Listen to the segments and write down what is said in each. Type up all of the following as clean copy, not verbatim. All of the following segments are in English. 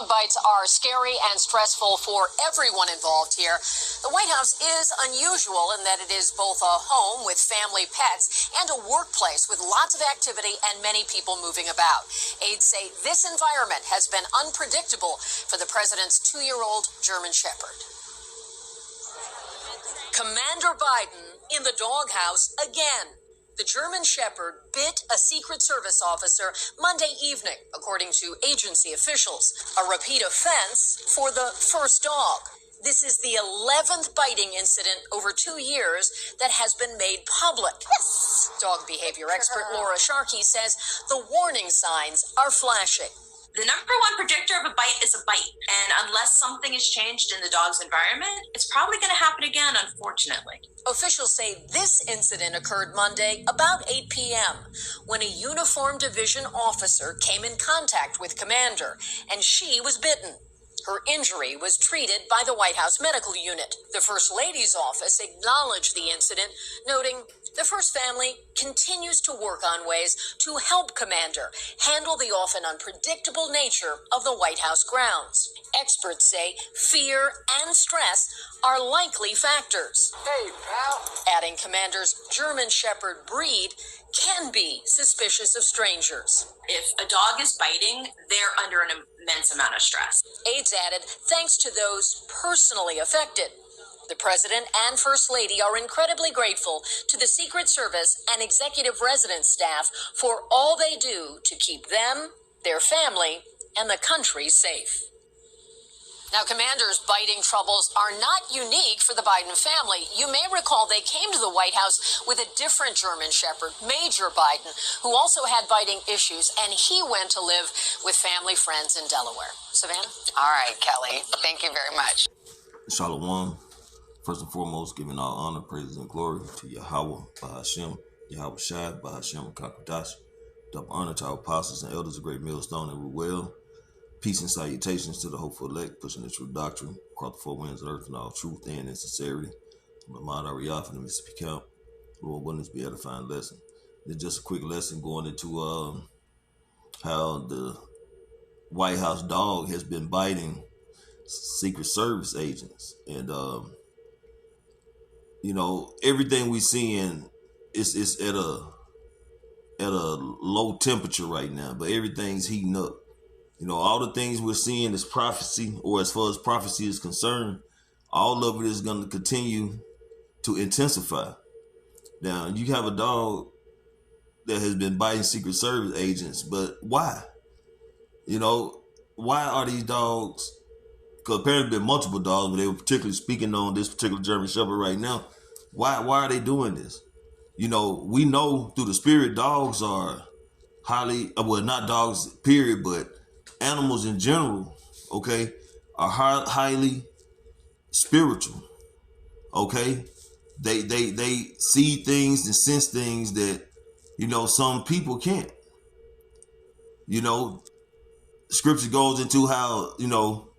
Bites are scary and stressful for everyone involved here. The White House is unusual in that it is both a home with family pets and a workplace with lots of activity and many people moving about. Aides say this environment has been unpredictable for the president's 2-year-old German Shepherd. Commander Biden in the doghouse again. The German Shepherd bit a Secret Service officer Monday evening, according to agency officials. A repeat offense for the first dog. This is the 11th biting incident over 2 years that has been made public. Yes! Dog behavior expert Laura Sharkey says the warning signs are flashing. The number one predictor of a bite is a bite. And unless something is changed in the dog's environment, it's probably going to happen again, unfortunately. Officials say this incident occurred Monday about 8 p.m. when a uniformed division officer came in contact with Commander, and she was bitten. Her injury was treated by the White House Medical Unit. The First Lady's office acknowledged the incident, noting the First Family continues to work on ways to help Commander handle the often unpredictable nature of the White House grounds. Experts say fear and stress are likely factors. Hey, pal. Adding Commander's German Shepherd breed can be suspicious of strangers. If a dog is biting, they're under an immense amount of stress. Aides added, thanks to those personally affected. The President and First Lady are incredibly grateful to the Secret Service and executive residence staff for all they do to keep them, their family, and the country safe. Now, Commander's biting troubles are not unique for the Biden family. You may recall they came to the White House with a different German Shepherd, Major Biden, who also had biting issues, and he went to live with family friends in Delaware. Savannah? All right, Kelly. Thank you very much. Shalom. First and foremost, giving all honor, praise, and glory to Yahweh, Bahashem, Yahweh Shai, Bahashem, Kakadash. Double honor to our apostles and elders of Great Millstone and Ruel. Peace and salutations to the hopeful elect, pushing the true doctrine across the four winds of earth in all truth and in sincerity. I'm Ahmad Ariyah from the Mississippi Camp. Lord willing, this be an edifying lesson. Then just a quick lesson going into how the White House dog has been biting Secret Service agents. And, you know, everything we seeing is at a low temperature right now, but everything's heating up. You know, all the things we're seeing is prophecy, or as far as prophecy is concerned, all of it is going to continue to intensify. Now, you have a dog that has been biting Secret Service agents, but why? You know, why are these dogs, because apparently there are multiple dogs, but they were particularly speaking on this particular German Shepherd right now. Why are they doing this? You know, we know through the spirit dogs are highly, well, not dogs, period, but animals in general, okay, are highly spiritual, okay? They see things and sense things that, you know, some people can't. You know, scripture goes into how, you know,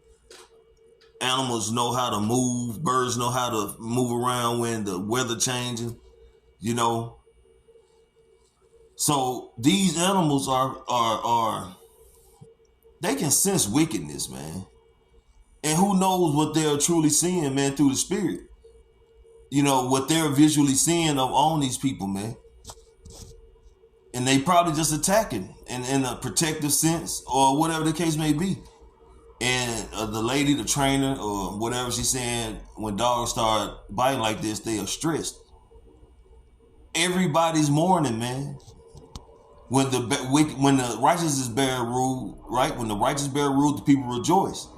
animals know how to move, birds know how to move around when the weather changes, you know. So these animals are they can sense wickedness, man. And who knows what they're truly seeing, man, through the spirit. You know, what they're visually seeing on these people, man. And they probably just attacking in a protective sense or whatever the case may be. And the lady, the trainer, or whatever she's saying, when dogs start biting like this, they are stressed. Everybody's mourning, man. When the righteous bear rule, right? When the righteous bear rule, the people rejoice.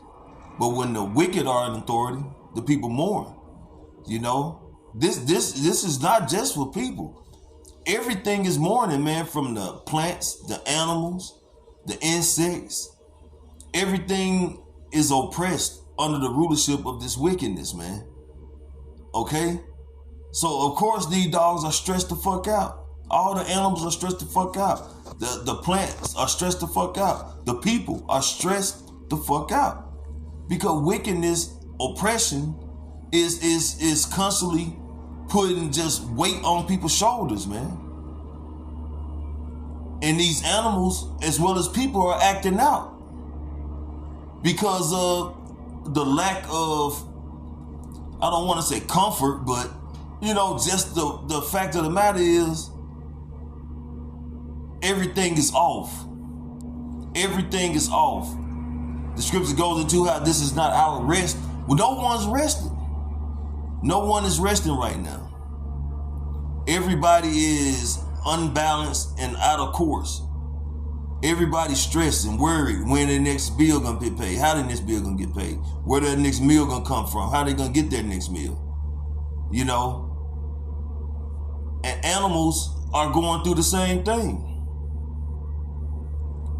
But when the wicked are in authority, the people mourn. You know, this is not just for people. Everything is mourning, man. From the plants, the animals, the insects. Everything is oppressed under the rulership of this wickedness, man. Okay? So, of course, these dogs are stressed the fuck out. All the animals are stressed the fuck out. The plants are stressed the fuck out. The people are stressed the fuck out. Because wickedness, oppression, is constantly putting just weight on people's shoulders, man. And these animals, as well as people, are acting out. because of the lack of, I don't want to say comfort, but just the fact of the matter is everything is off. Everything is off. The scripture goes into how this is not our rest. Well, no one's resting. No one is resting right now. Everybody is unbalanced and out of course. Everybody's stressed and worried when the next bill gonna get paid. How the next bill gonna get paid? Where the next meal gonna come from? How they gonna get their next meal? And animals are going through the same thing.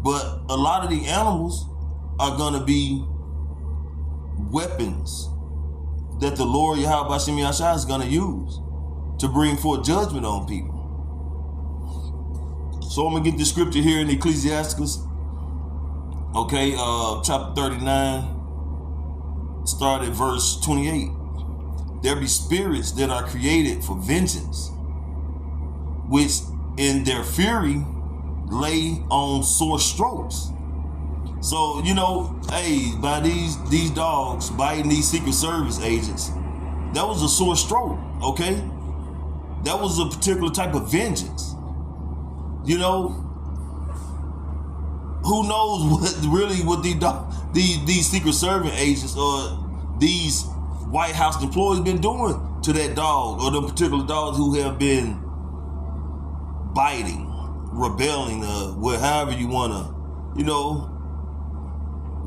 But a lot of the animals are gonna be weapons that the Lord Yahweh Bashim Yahshua is gonna use to bring forth judgment on people. So I'm gonna get the scripture here in Ecclesiasticus, okay, chapter 39, start at verse 28. There be spirits that are created for vengeance, which in their fury lay on sore strokes. So, by these dogs biting these Secret Service agents, that was a sore stroke, okay? That was a particular type of vengeance. Who knows what these Secret Service agents or these White House employees been doing to that dog or the particular dogs who have been biting, rebelling, however you want to,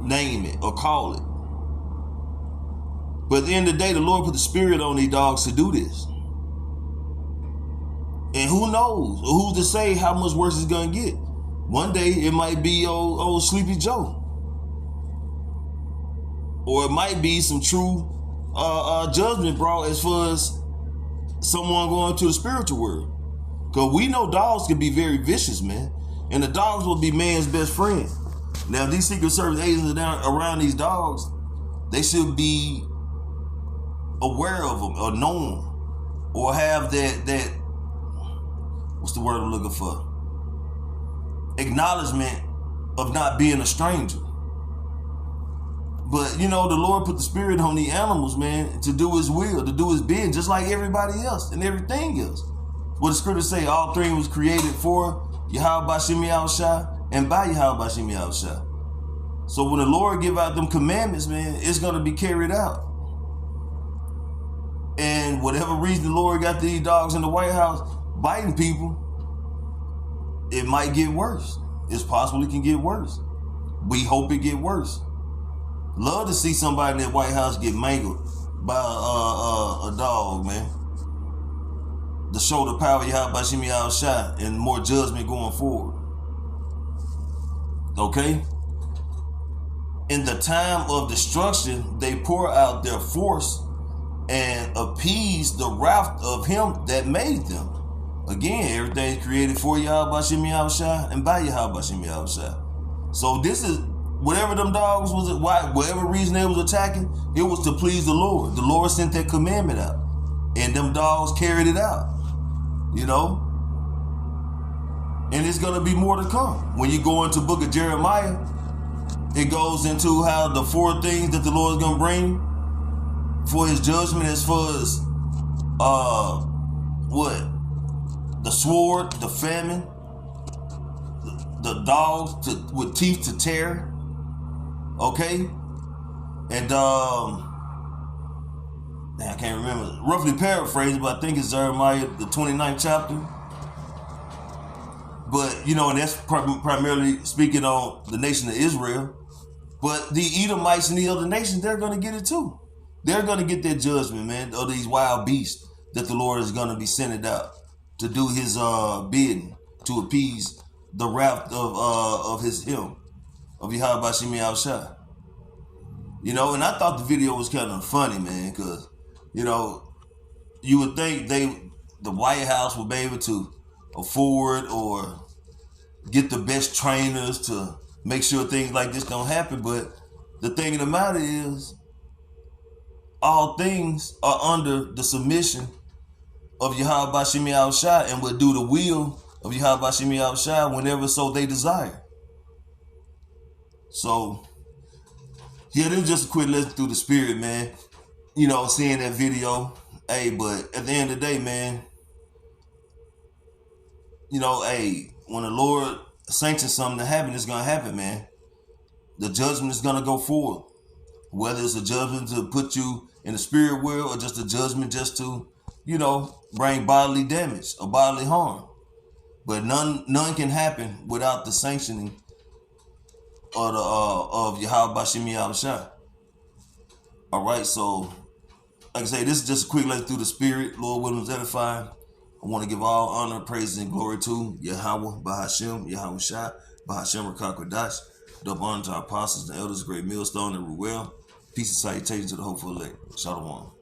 name it or call it. But at the end of the day, the Lord put the spirit on these dogs to do this. And who knows, or who's to say how much worse it's gonna get? One day it might be old Sleepy Joe, or it might be some true judgment brought as far as someone going to the spiritual world. Because we know dogs can be very vicious, man, and the dogs will be man's best friend. Now, these Secret Service agents are down around these dogs, they should be aware of them or know them, or have that what's the word I'm looking for? Acknowledgement of not being a stranger. But, the Lord put the spirit on the animals, man, to do his will, to do his bidding, just like everybody else and everything else. What the scriptures say, all three was created for Yahweh Bashim Yahushua and by Yahweh Bashim Yahushua. So when the Lord give out them commandments, man, it's going to be carried out. And whatever reason the Lord got these dogs in the White House biting people, it might get worse. It's possible it can get worse. We hope it get worse. Love to see somebody in that White House get mangled by a dog, man. To show the power of Yahweh Bashim Yahushua and more judgment going forward. Okay? In the time of destruction, they pour out their force and appease the wrath of him that made them. Again, everything's created for Yahweh Bashim Yahushua and by Yahweh Bashim Yahushua. So this is, whatever them dogs was, whatever reason they was attacking, it was to please the Lord. The Lord sent that commandment out, and them dogs carried it out. And it's going to be more to come. When you go into the book of Jeremiah, it goes into how the 4 things that the Lord is going to bring for his judgment as far as the sword, the famine, the dogs with teeth to tear. Okay? And I can't remember, roughly paraphrased, but I think it's Jeremiah, the 29th chapter. But, and that's primarily speaking on the nation of Israel. But the Edomites and the other nations, they're going to get it too. They're going to get their judgment, man, of these wild beasts that the Lord is going to be sending out to do his bidding, to appease the wrath of him, of Yahweh Bashim Yahushua. And I thought the video was kind of funny, man, because you would think the White House would be able to afford or get the best trainers to make sure things like this don't happen. But the thing of the matter is, all things are under the submission of Yahweh Bashim Yahushua and will do the will of Yahweh Bashim Yahushua whenever so they desire. So Yeah, this is just a quick lesson through the spirit, man. You know, seeing that video. Hey, but at the end of the day, man, you know, hey, when the Lord sanctions something to happen, it's gonna happen, man. The judgment is gonna go forward. Whether it's a judgment to put you in the spirit world or just a judgment just to, you know, bring bodily damage or bodily harm. But none can happen without the sanctioning of the of Yahweh Bashim Yahushua. All right, so like I say, this is just a quick lesson through the spirit. Lord willing is edified. I want to give all honor, praise, and glory to Yahweh Bahashim, Yahweh Shah, Bahashim Rakakwadash. Double honor to our apostles and elders, great millstone and Ruel. Peace and salutation to the hopeful elect. Shalom.